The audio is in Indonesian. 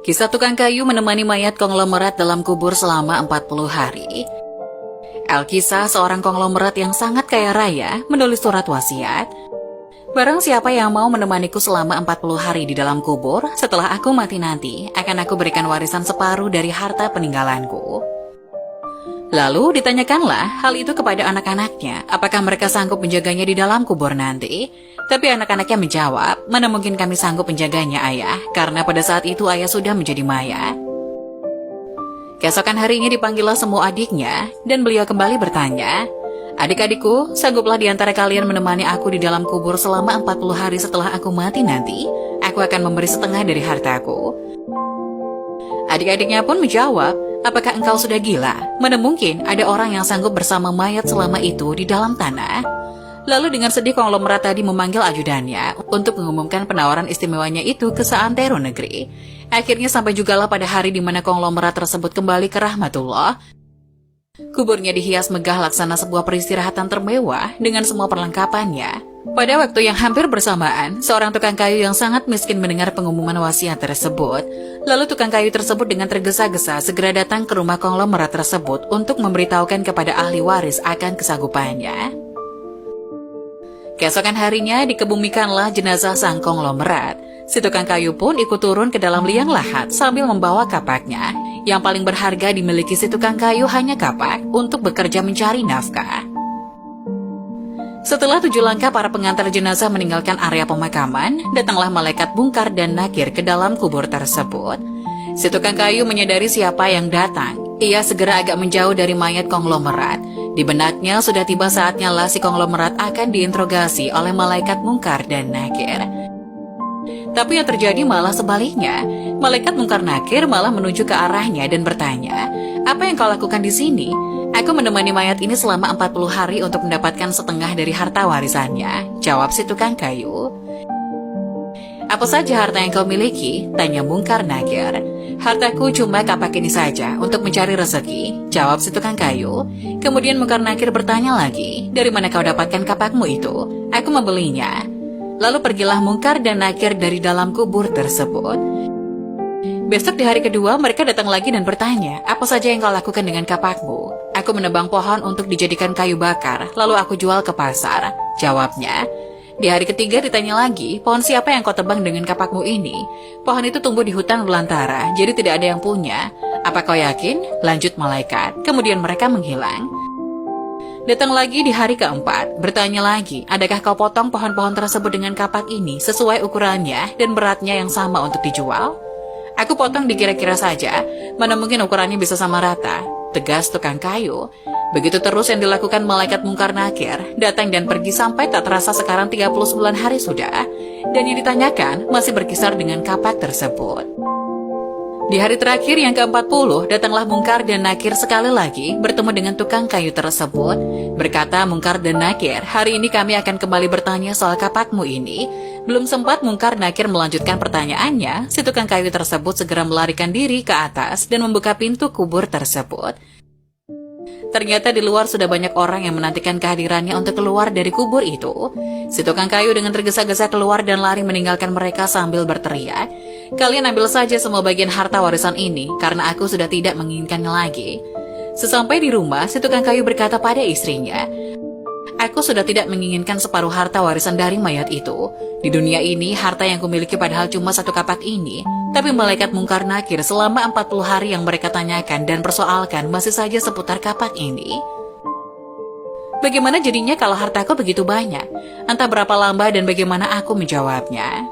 Kisah tukang kayu menemani mayat konglomerat dalam kubur selama 40 hari. Alkisah, seorang konglomerat yang sangat kaya raya, menulis surat wasiat. Barang siapa yang mau menemaniku selama 40 hari di dalam kubur, setelah aku mati nanti, akan aku berikan warisan separuh dari harta peninggalanku. Lalu ditanyakanlah hal itu kepada anak-anaknya, apakah mereka sanggup menjaganya di dalam kubur nanti. Tapi anak-anaknya menjawab, mana mungkin kami sanggup menjaganya ayah, karena pada saat itu ayah sudah menjadi mayat. Keesokan harinya dipanggillah semua adiknya, dan beliau kembali bertanya, adik-adikku, sangguplah di antara kalian menemani aku di dalam kubur selama 40 hari setelah aku mati nanti, aku akan memberi setengah dari hartaku. Adik-adiknya pun menjawab, apakah engkau sudah gila? Mana mungkin ada orang yang sanggup bersama mayat selama itu di dalam tanah? Lalu dengan sedih konglomerat tadi memanggil ajudannya untuk mengumumkan penawaran istimewanya itu ke seantero negeri. Akhirnya sampai jugalah pada hari di mana konglomerat tersebut kembali ke rahmatullah. Kuburnya dihias megah laksana sebuah peristirahatan termewah dengan semua perlengkapannya. Pada waktu yang hampir bersamaan, seorang tukang kayu yang sangat miskin mendengar pengumuman wasiat tersebut. Lalu tukang kayu tersebut dengan tergesa-gesa segera datang ke rumah konglomerat tersebut untuk memberitahukan kepada ahli waris akan kesanggupannya. Keesokan harinya dikebumikanlah jenazah sang konglomerat. Si tukang kayu pun ikut turun ke dalam liang lahat sambil membawa kapaknya. Yang paling berharga dimiliki si tukang kayu hanya kapak untuk bekerja mencari nafkah. Setelah 7 langkah para pengantar jenazah meninggalkan area pemakaman, datanglah malaikat Mungkar dan Nakir ke dalam kubur tersebut. Si tukang kayu menyadari siapa yang datang. Ia segera agak menjauh dari mayat konglomerat. Di benaknya sudah tiba saatnya lah si konglomerat akan diinterogasi oleh malaikat Mungkar dan Nakir. Tapi yang terjadi malah sebaliknya. Malaikat Mungkar Nakir malah menuju ke arahnya dan bertanya, apa yang kau lakukan di sini? Aku menemani mayat ini selama 40 hari untuk mendapatkan setengah dari harta warisannya, jawab si tukang kayu. Apa saja harta yang kau miliki? Tanya Mungkar Nakir. Hartaku cuma kapak ini saja untuk mencari rezeki, jawab si tukang kayu. Kemudian Mungkar Nakir bertanya lagi, dari mana kau dapatkan kapakmu itu? Aku membelinya. Lalu pergilah Mungkar dan Nakir dari dalam kubur tersebut. Besok di hari kedua mereka datang lagi dan bertanya, apa saja yang kau lakukan dengan kapakmu? Aku menebang pohon untuk dijadikan kayu bakar, lalu aku jual ke pasar, jawabnya. Di hari ketiga ditanya lagi, pohon siapa yang kau tebang dengan kapakmu ini? Pohon itu tumbuh di hutan belantara, jadi tidak ada yang punya. Apa kau yakin? Lanjut malaikat. Kemudian mereka menghilang. Datang lagi di hari keempat, bertanya lagi, adakah kau potong pohon-pohon tersebut dengan kapak ini sesuai ukurannya dan beratnya yang sama untuk dijual? Aku potong dikira-kira saja, mana mungkin ukurannya bisa sama rata, tegas tukang kayu. Begitu terus yang dilakukan malaikat Mungkar Nakir, datang dan pergi sampai tak terasa sekarang 39 hari sudah, dan yang ditanyakan masih berkisar dengan kapak tersebut. Di hari terakhir yang ke-40, datanglah Mungkar dan Nakir sekali lagi bertemu dengan tukang kayu tersebut. Berkata Mungkar dan Nakir, hari ini kami akan kembali bertanya soal kapakmu ini. Belum sempat Mungkar Nakir melanjutkan pertanyaannya, si tukang kayu tersebut segera melarikan diri ke atas dan membuka pintu kubur tersebut. Ternyata di luar sudah banyak orang yang menantikan kehadirannya untuk keluar dari kubur itu. Si tukang kayu dengan tergesa-gesa keluar dan lari meninggalkan mereka sambil berteriak, kalian ambil saja semua bagian harta warisan ini, karena aku sudah tidak menginginkannya lagi. Sesampai di rumah, si tukang kayu berkata pada istrinya, aku sudah tidak menginginkan separuh harta warisan dari mayat itu. Di dunia ini, harta yang kumiliki padahal cuma satu kapak ini. Tapi malaikat Mungkar Nakir selama 40 hari yang mereka tanyakan dan persoalkan masih saja seputar kapak ini. Bagaimana jadinya kalau hartaku begitu banyak? Entah berapa lama dan bagaimana aku menjawabnya.